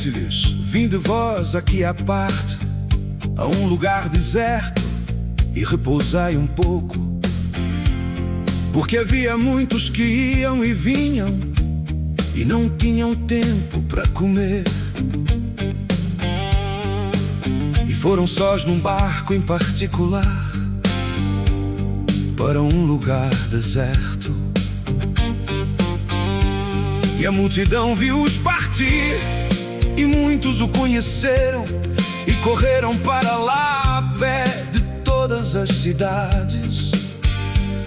disse-lhes: vinde vós aqui à parte, a um lugar deserto, e repousai um pouco. Porque havia muitos que iam e vinham, e não tinham tempo para comer. E foram sós num barco em particular, para um lugar deserto. E a multidão viu-os partir, e muitos o conheceram, e correram para lá a pé de todas as cidades.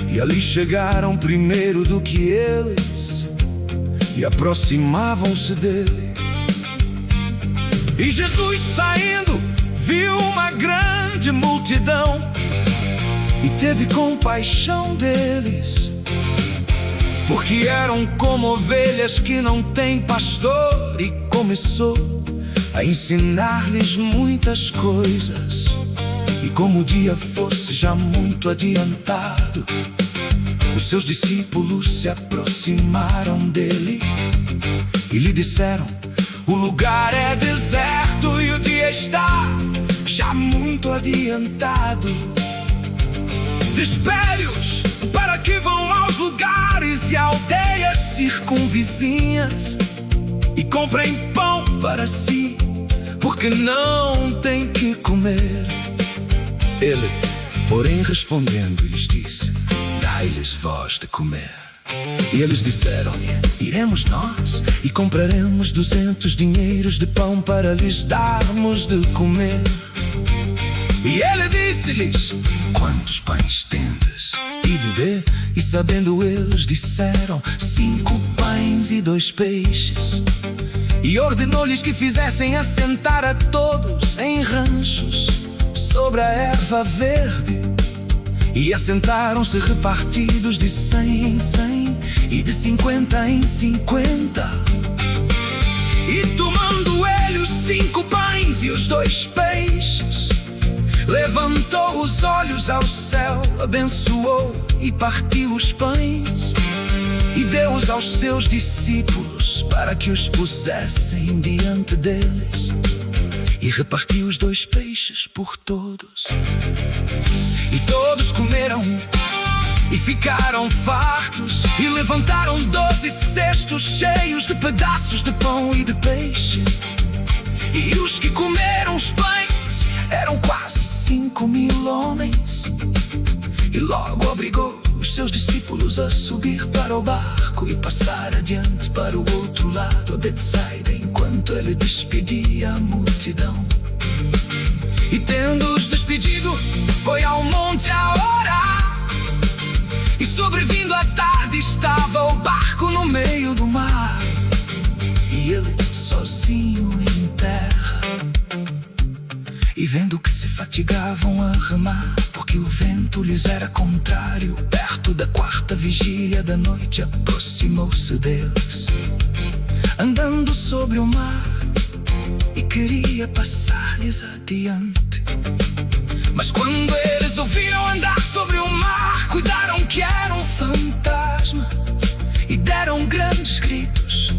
E ali chegaram primeiro do que eles, e aproximavam-se dele. E Jesus, saindo, viu uma grande multidão, e teve compaixão deles, porque eram como ovelhas que não têm pastor. E começou a ensinar-lhes muitas coisas. E como o dia fosse já muito adiantado, os seus discípulos se aproximaram dele e lhe disseram: o lugar é deserto e o dia está já muito adiantado. Despede-os para que vão aos lugares e aldeias circunvizinhas e comprem pão para si, porque não têm que comer. Ele, porém, respondendo, lhes disse: dai-lhes vós de comer. E eles disseram-lhe: iremos nós e compraremos 200 dinheiros de pão para lhes darmos de comer. E ele disse-lhes: quantos pães tendes? E de ver, e sabendo eles, disseram: 5 pães e 2 peixes. E ordenou-lhes que fizessem assentar a todos em ranchos sobre a erva verde. E assentaram-se repartidos de 100 em 100 e de 50 em 50. E tomando ele os 5 pães e os 2 peixes, levantou os olhos ao céu, abençoou e partiu os pães, e deu-os aos seus discípulos para que os pusessem diante deles. E repartiu os 2 peixes por todos. E todos comeram e ficaram fartos, e levantaram 12 cestos cheios de pedaços de pão e de peixe. E os que comeram os pães eram quase 5.000 homens. E logo obrigou os seus discípulos a subir para o barco e passar adiante para o outro lado, a Betsaida, enquanto ele despedia a multidão. E tendo-os despedido, foi ao monte a orar. E sobrevindo a tarde, estava o barco no meio do mar, e ele sozinho em terra. E vendo que se fatigavam a remar, porque o vento lhes era contrário, perto da 4ª vigília da noite, aproximou-se deles, andando sobre o mar, e queria passar-lhes adiante. Mas quando eles ouviram andar sobre o mar, cuidaram que era um fantasma, e deram grandes gritos,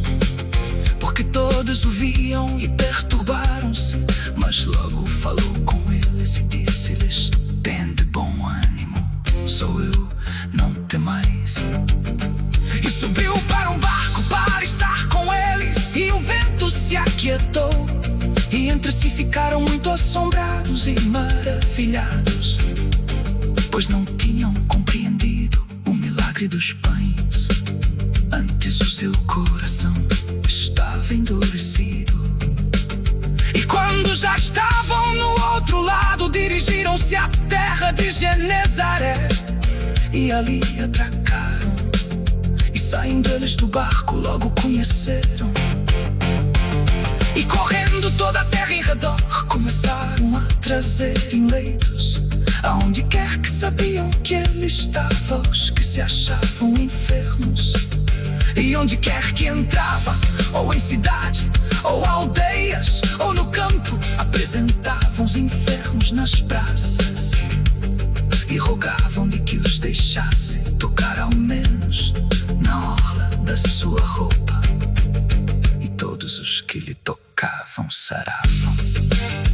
porque todos o viam e perturbaram-se. Mas logo falou com eles e disse-lhes: tende bom ânimo, sou eu, não temais. E subiu para um barco para estar com eles, e o vento se aquietou, e entre si ficaram muito assombrados e maravilhados, pois não tinham compreendido o milagre dos pães. Antes o seu coração estava endurecido. E quando já estavam no outro lado, dirigiram-se à terra de Genezaré, e ali atracaram. E saindo eles do barco, logo conheceram. E correndo toda a terra em redor, começaram a trazer em leitos, aonde quer que sabiam que ele estava, os que se achavam enfermos. E onde quer que entrava, ou em cidade, ou aldeias, ou no campo, apresentavam os enfermos nas praças, e rogavam-lhe que os deixasse tocar ao menos na orla da sua roupa. E todos os que lhe tocavam trocavam sarava.